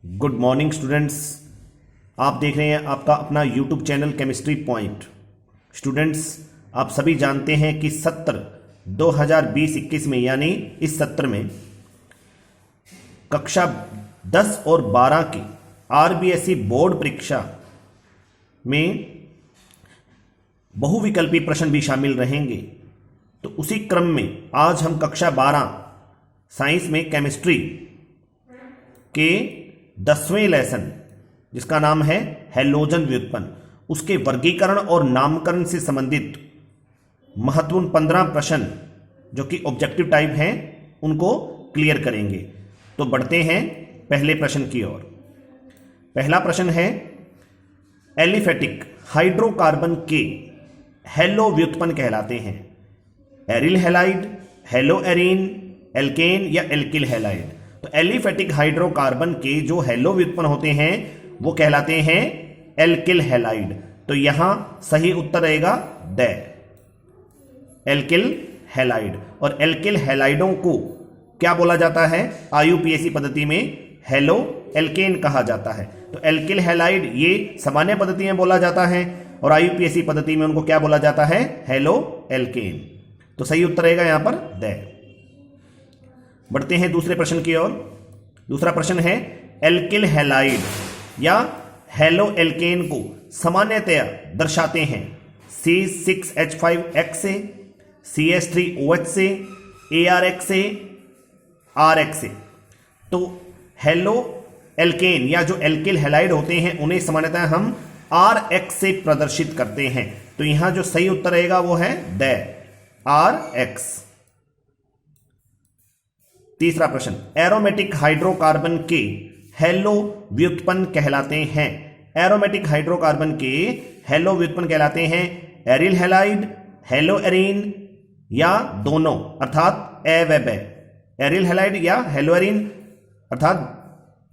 Good morning students. आप देख रहे हैं आपका अपना YouTube channel chemistry point. Students, आप सभी जानते हैं कि सत्र 2020-21 में यानी इस सत्र में कक्षा 10 और 12 की आरबीएसई बोर्ड परीक्षा में बहुविकल्पी प्रश्न भी शामिल रहेंगे। तो उसी क्रम में आज हम कक्षा 12 साइंस में केमिस्ट्री के 10वें लेसन जिसका नाम है हैलोजन व्युत्पन्न, उसके वर्गीकरण और नामकरण से संबंधित महत्वपूर्ण 15 प्रश्न जो कि ऑब्जेक्टिव टाइप हैं उनको क्लियर करेंगे। तो बढ़ते हैं पहले प्रश्न की ओर। पहला प्रश्न है, एलिफेटिक हाइड्रोकार्बन के हैलो व्युत्पन्न कहलाते हैं aryl halide, haloarene, alkane या एल्किल हैलाइड। तो एलिफेटिक हाइड्रोकार्बन के जो हैलो व्युत्पन्न होते हैं वो कहलाते हैं एल्किल हैलाइड। तो यहां सही उत्तर रहेगा ड, एल्किल हैलाइड। और एल्किल हैलाइडों को क्या बोला जाता है? आईयूपीएसी पद्धति में हैलो एल्केन कहा जाता है। तो एल्किल हैलाइड ये सामान्य पद्धति में बोला जाता है और आईयूपीएसी पद्धति में उनको क्या बोला जाता है? Haloalkane. तो सही उत्तर रहेगा यहां पर ड। बढ़ते हैं दूसरे प्रश्न की ओर। दूसरा प्रश्न है, एल्किल हैलाइड या हैलो एल्केन को सामान्यतया दर्शाते हैं C6H5X से, CH3OH से, ARX से, RX से। तो हैलो एल्केन या जो एल्किल हैलाइड होते हैं उन्हें सामान्यतः हम RX से प्रदर्शित करते हैं। तो यहां जो सही उत्तर रहेगा वो है ड, RX। तीसरा प्रश्न, एरोमेटिक हाइड्रोकार्बन के हैलो व्युत्पन्न कहलाते हैं। एरोमेटिक हाइड्रोकार्बन के हैलो व्युत्पन्न कहलाते हैं एरिल हैलाइड, हैलो एरीन या दोनों अर्थात ए व ब। एरिल हैलाइड या हैलो एरीन अर्थात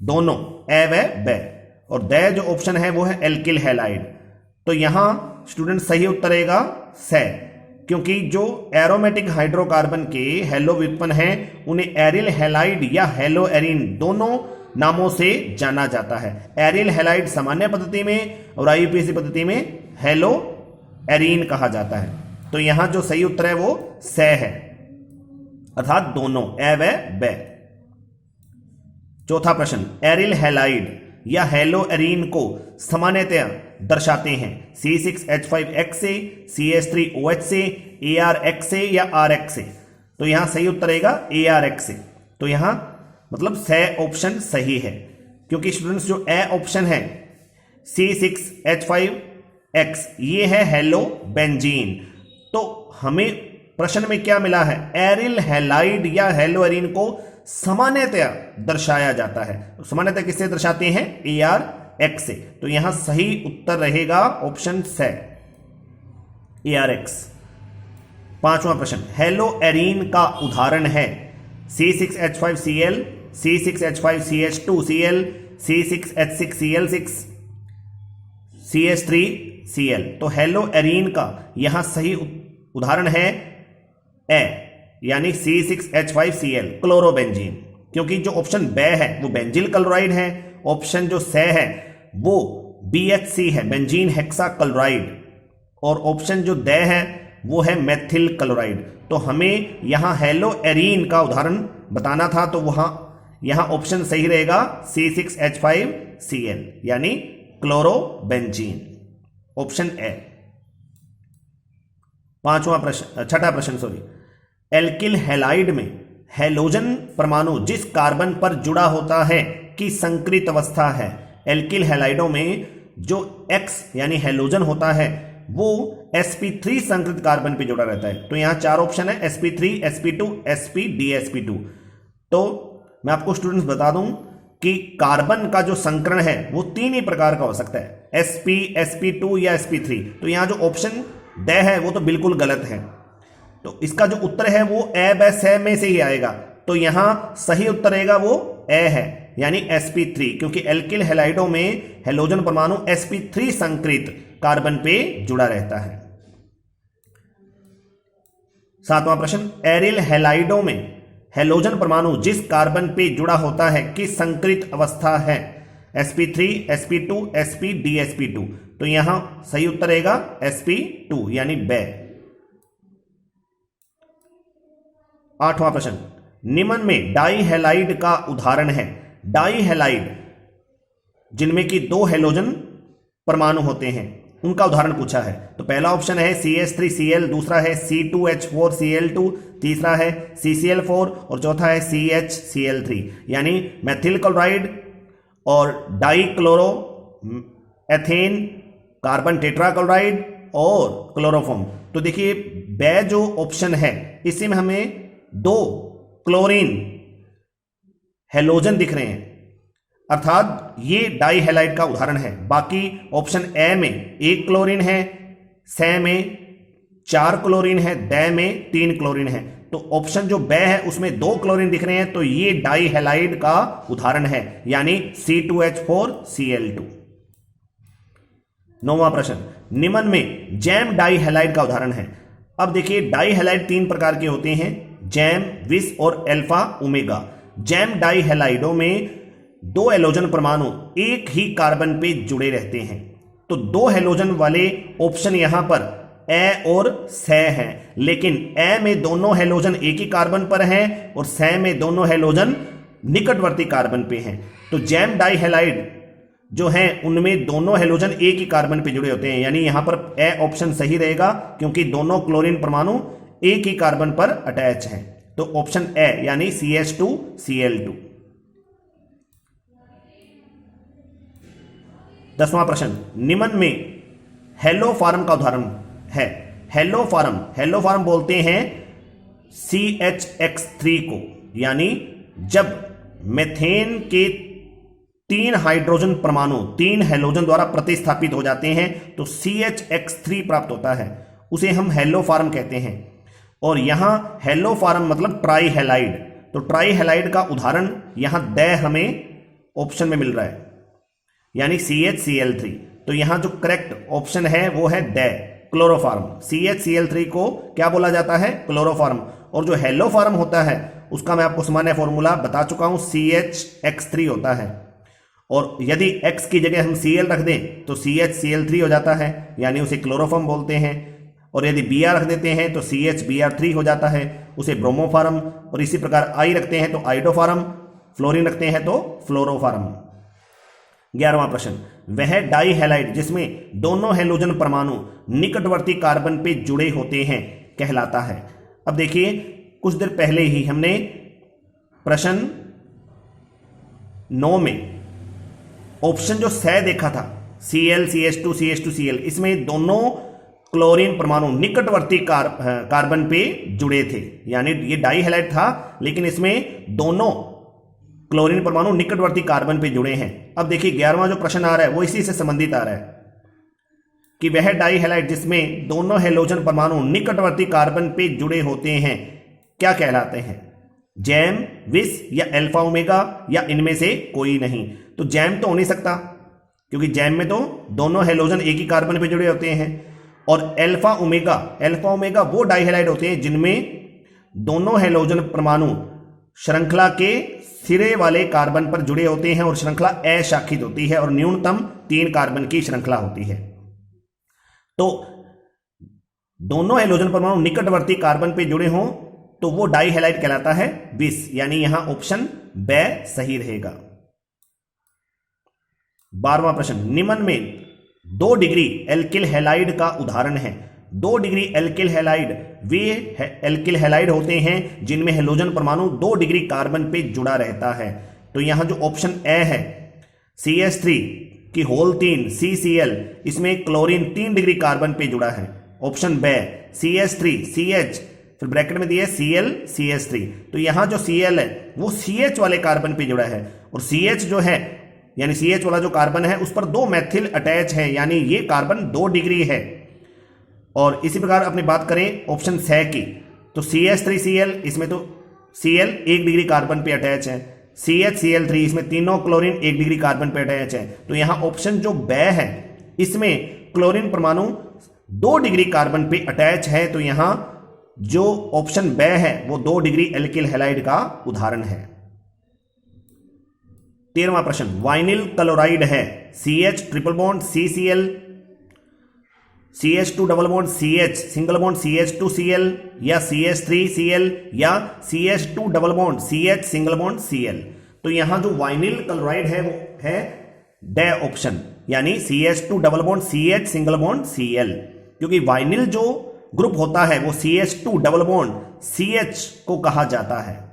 दोनों ए व ब। और द जो ऑप्शन है वो है एल्किल हैलाइड। तो यहां स्टूडेंट सही उत्तर रहेगा स, क्योंकि जो एरोमेटिक हाइड्रोकार्बन के हैलो व्युत्पन्न हैं उन्हें एरिल हैलाइड या हैलो एरीन दोनों नामों से जाना जाता है। एरिल हैलाइड सामान्य पद्धति में और आईयूपीएसी पद्धति में हैलो एरीन कहा जाता है। तो यहां जो सही उत्तर है वो स है अर्थात दोनों ए व ब। चौथा प्रश्न, एरिल हैलाइड या हैलो एरीन को सामान्यतया दर्शाते हैं C6H5X से, CH3OH से, ARX से या RX से। तो यहां सही उत्तर रहेगा ARX से। तो यहां मतलब स ऑप्शन सही है, क्योंकि स्टूडेंट्स जो ए ऑप्शन है C6H5X ये है हैलो बेंजीन। तो हमें प्रश्न में क्या मिला है? एरिल हैलाइड या हैलो एरीन को सामान्यतया दर्शाया जाता है। तो सामान्यतया किससे दर्शाते हैं? ARX से। तो यहां सही उत्तर रहेगा ऑप्शन स, ARX। पांचवा प्रश्न, हैलो एरीन का उदाहरण है C6H5Cl, C6H5CH2Cl, C6H6Cl6, CH3Cl। तो हैलो एरीन का यहां सही उदाहरण है ए यानी C6H5Cl क्लोरोबेंजीन, क्योंकि जो ऑप्शन ब है वो बेंजिल क्लोराइड है, ऑप्शन जो स है वो BHC है बेंजीन हेक्सा क्लोराइड, और ऑप्शन जो द है वो है मेथिल क्लोराइड। तो हमें यहां हैलो एरीन का उदाहरण बताना था, तो वहां यहां ऑप्शन सही रहेगा C6H5Cl यानी क्लोरोबेंजीन, ऑप्शन ए। छठा प्रश्न एल्किल हैलाइड में हैलोजन परमाणु जिस कार्बन पर जुड़ा होता है की संकृत अवस्था है। एल्किल हैलाइडों में जो X यानी हैलोजन होता है वो sp3 संकृत कार्बन पे जुड़ा रहता है। तो यहां चार ऑप्शन है sp3, sp2, sp dsp2। तो मैं आपको स्टूडेंट्स बता दूं कि कार्बन का जो संकरण है वो तीन ही प्रकार का हो सकता है, sp, sp2 या sp3। तो यहां जो ऑप्शन ड है वो तो बिल्कुल गलत है। तो इसका जो उत्तर है वो ए ब स में से ही आएगा। तो यहां सही उत्तर रहेगा वो ए है यानी sp3, क्योंकि एल्किल हैलाइडों में हैलोजन परमाणु sp3 संकृत कार्बन पे जुड़ा रहता है। सातवां प्रश्न, एरिल हैलाइडों में हैलोजन परमाणु जिस कार्बन पे जुड़ा होता है की संकृत अवस्था है। sp3, sp2, sp, dsp2। तो यहां सही उत्तर रहेगा sp2 यानी बै। 8वां प्रश्न, निम्न में डाई हैलाइड का उदाहरण है। डाई हैलाइड जिनमें कि 2 हैलोजन परमाणु होते हैं, उनका उदाहरण पूछा है। तो पहला ऑप्शन है CH3Cl, दूसरा है C2H4Cl2, तीसरा है CCl4 और चौथा है CHCl3। यानी मेथिल क्लोराइड और die chloro ethane, carbon tetrachloride और क्लोरोफॉर्म। तो देखिए बै जो ऑप्शन है इसी में हमें 2 क्लोरीन हैलोजन दिख रहे हैं, अर्थात ये डाई हैलाइड का उदाहरण है। बाकी ऑप्शन ए में 1 क्लोरीन है, से में 4 क्लोरीन है, दै में 3 क्लोरीन है। तो ऑप्शन जो बै है उसमें 2 क्लोरीन दिख रहे हैं, तो ये डाई हैलाइड का उदाहरण है, यानी C2H4Cl2। 9वां प्रश्न, निम्न में जैम डाई हैलाइड का उदाहरण है। अब देखिए डाई हैलाइड 3 प्रकार के होते हैं, जैम, विस और अल्फा ओमेगा। जैम डाई हैलाइडों में 2 हैलोजन परमाणु एक ही कार्बन पे जुड़े रहते हैं। तो 2 हैलोजन वाले ऑप्शन यहां पर ए और से हैं, लेकिन ए में दोनों हैलोजन एक ही कार्बन पर हैं और से में दोनों हैलोजन निकटवर्ती कार्बन पे हैं। तो जैम डाई हैलाइड जो हैं उनमें दोनों हैलोजन एक ही कार्बन पे जुड़े होते हैं, यानी यहां पर ए ऑप्शन सही रहेगा क्योंकि दोनों क्लोरीन परमाणु एक ही कार्बन पर अटैच हैं। तो ऑप्शन ए यानी CH2Cl2। 10वां प्रश्न, निम्न में हेलोफॉर्म का उदाहरण है। हेलोफॉर्म बोलते हैं CHX3 को, यानी जब मेथेन के 3 हाइड्रोजन परमाणु 3 हैलोजन द्वारा प्रतिस्थापित हो जाते हैं तो CHX3 प्राप्त होता है, उसे हम हेलोफॉर्म कहते हैं। और यहां हेलोफॉर्म मतलब ट्राई हैलाइड, तो ट्राई हैलाइड का उदाहरण यहां दै हमें ऑप्शन में मिल रहा है, यानी CHCl3। तो यहां जो करेक्ट ऑप्शन है वो है दै, क्लोरोफॉर्म। CHCl3 को क्या बोला जाता है? क्लोरोफॉर्म। और जो हेलोफॉर्म होता है उसका मैं आपको सामान्य फॉर्मूला बता चुका हूं, CHX3 होता है। और यदि X की जगह हम Cl रख दें तो CHCl3 हो जाता है, यानी उसे क्लोरोफॉर्म बोलते हैं। और यदि Br रख देते हैं तो CHBr3 हो जाता है, उसे ब्रोमोफॉर्म। और इसी प्रकार I रखते हैं तो आइडोफॉर्म, फ्लोरीन रखते हैं तो फ्लोरोफॉर्म। 11वां प्रश्न, वह डाई हैलाइड जिसमें दोनों हैलोजन परमाणु निकटवर्ती कार्बन पे जुड़े होते हैं कहलाता है। अब देखिए कुछ देर पहले ही हमने प्रश्न 9 में ऑप्शन जो से देखा था Cl, CH2, CH2Cl, इसमें दोनों क्लोरीन परमाणु निकटवर्ती कार्बन पे जुड़े थे, यानी ये डाई हैलाइड था लेकिन इसमें दोनों क्लोरीन परमाणु निकटवर्ती कार्बन पे जुड़े हैं। अब देखिए 11वां जो प्रश्न आ रहा है वो इसी से संबंधित आ रहा है कि वह डाई हैलाइड जिसमें दोनों हैलोजन परमाणु निकटवर्ती कार्बन पे जुड़े होते हैं क्या कहलाते हैं? जैम, विस या अल्फा ओमेगा या इनमें से कोई नहीं। तो जैम तो हो नहीं सकता क्योंकि जैम में तो दोनों हैलोजन एक ही कार्बन पे जुड़े होते हैं। और अल्फा ओमेगा वो डाई हैलाइड होते हैं जिनमें दोनों हैलोजन परमाणु श्रृंखला के सिरे वाले कार्बन पर जुड़े होते हैं और श्रृंखला अशाखित होती है और न्यूनतम 3 कार्बन की श्रृंखला होती है। तो दोनों हैलोजन परमाणु निकटवर्ती कार्बन पे जुड़े हों तो वो डाई हैलाइड कहलाता है विस, यानी यहां ऑप्शन बै सही रहेगा। 12वां प्रश्न, निम्न में 2 डिग्री एल्किल हैलाइड का उदाहरण है। 2 डिग्री एल्किल हैलाइड वे एल्किल हैलाइड होते हैं जिनमें हैलोजन परमाणु 2 डिग्री कार्बन पे जुड़ा रहता है। तो यहां जो ऑप्शन ए है CH3 की होल 3 CCl, इसमें क्लोरीन 3 डिग्री कार्बन पे जुड़ा है। ऑप्शन बी CH3 CH फिर ब्रैकेट में दिया Cl CH3, तो यहां जो Cl है वो CH वाले कार्बन पे जुड़ा है और CH जो है यानी CH वाला जो कार्बन है उस पर 2 मैथिल अटैच है, यानी ये कार्बन 2 डिग्री है। और इसी प्रकार अपनी बात करें ऑप्शन से की तो CH3Cl, इसमें तो Cl 1 डिग्री कार्बन पे अटैच है, CHCl3 इसमें तीनों क्लोरीन 1 डिग्री कार्बन पे अटैच है। तो यहां ऑप्शन जो बै है इसमें क्लोरीन परमाणु 2 डिग्री कार्बन पे अटैच है, तो यहां जो ऑप्शन बै है वो 2 डिग्री एल्किल हैलाइड का उदाहरण है। 13वां प्रश्न, वाइनिल क्लोराइड है CH triple bond CCl, CH2 double bond CH single bond CH2Cl, या CH3Cl, या CH2 double bond CH single bond Cl। तो यहां जो वाइनिल क्लोराइड है वो है ड ऑप्शन, यानी CH2 double bond CH single bond Cl, क्योंकि वाइनिल जो ग्रुप होता है वो CH2 डबल बॉन्ड CH को कहा जाता है।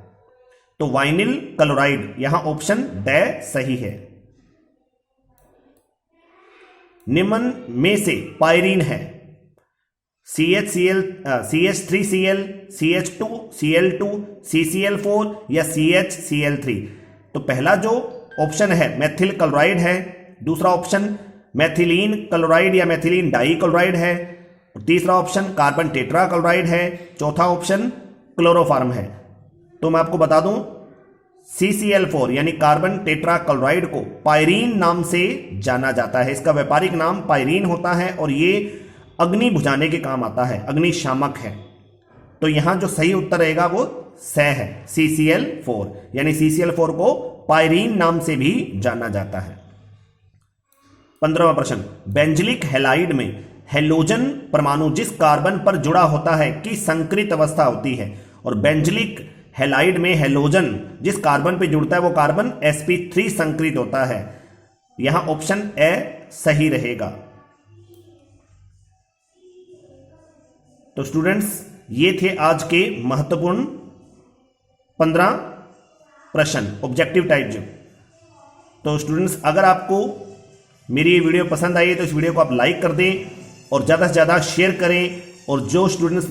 तो वाइनिल क्लोराइड यहां ऑप्शन ड सही है। निम्न में से पायरीन है CH3Cl, CH2Cl2, CCl4 या CHCl3। तो पहला जो ऑप्शन है मैथिल क्लोराइड है, दूसरा ऑप्शन मैथिलीन क्लोराइड या मैथिलीन डाई क्लोराइड है, तीसरा ऑप्शन कार्बन टेट्रा क्लोराइड है, चौथा ऑप्शन क्लोरोफॉर्म है। तो मैं आपको बता दूं CCl4 यानी कार्बन टेट्रा क्लोराइड को पायरीन नाम से जाना जाता है। इसका व्यापारिक नाम पायरीन होता है और ये अग्नि बुझाने के काम आता है, अग्निशामक है। तो यहां जो सही उत्तर रहेगा वो स है, CCl4, यानी CCl4 को पायरीन नाम से भी जाना जाता है। 15वां प्रश्न, बेंजलिक हैलाइड में हेलोजन परमाणु जिस कार्बन पर जुड़ा होता है की संकृत अवस्था होती है। और बेंजलिक हैलाइड में हेलोजन जिस कार्बन पे जुड़ता है वो कार्बन sp3 संकृत होता है। यहां ऑप्शन ए सही रहेगा। तो स्टूडेंट्स, ये थे आज के महत्वपूर्ण 15 प्रश्न ऑब्जेक्टिव टाइप जो। तो स्टूडेंट्स, अगर आपको मेरी ये वीडियो पसंद आई है तो इस वीडियो को आप लाइक कर दें और ज़्यादा से ज़्यादा शेयर करें। और जो स्टूडेंट्स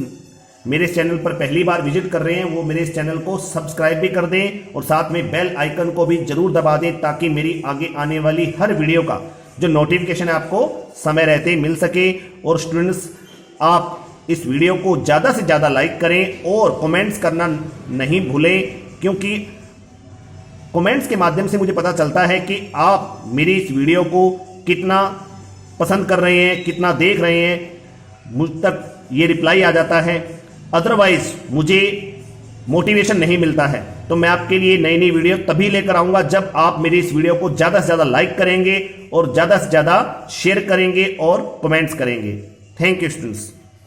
मेरे इस चैनल पर पहली बार विजिट कर रहे हैं वो मेरे इस चैनल को सब्सक्राइब भी कर दें और साथ में बेल आइकन को भी जरूर दबा दें, ताकि मेरी आगे आने वाली हर वीडियो का जो नोटिफिकेशन है आपको समय रहते मिल सके। और स्टूडेंट्स, आप इस वीडियो को ज़्यादा से ज़्यादा लाइक करें और कमेंट्स करना नहीं भूलें, क्योंकि कमेंट्स के माध्यम से मुझे पता चलता है कि आप मेरी इस वीडियो को कितना पसंद कर रहे हैं, कितना देख रहे हैं। मुझ तक ये रिप्लाई आ जाता है, अदरवाइज मुझे मोटिवेशन नहीं मिलता है। तो मैं आपके लिए नई नई वीडियो तभी लेकर आऊंगा जब आप मेरी इस वीडियो को ज़्यादा से ज़्यादा लाइक करेंगे और ज़्यादा से ज़्यादा शेयर करेंगे और कमेंट्स करेंगे। Thank you students.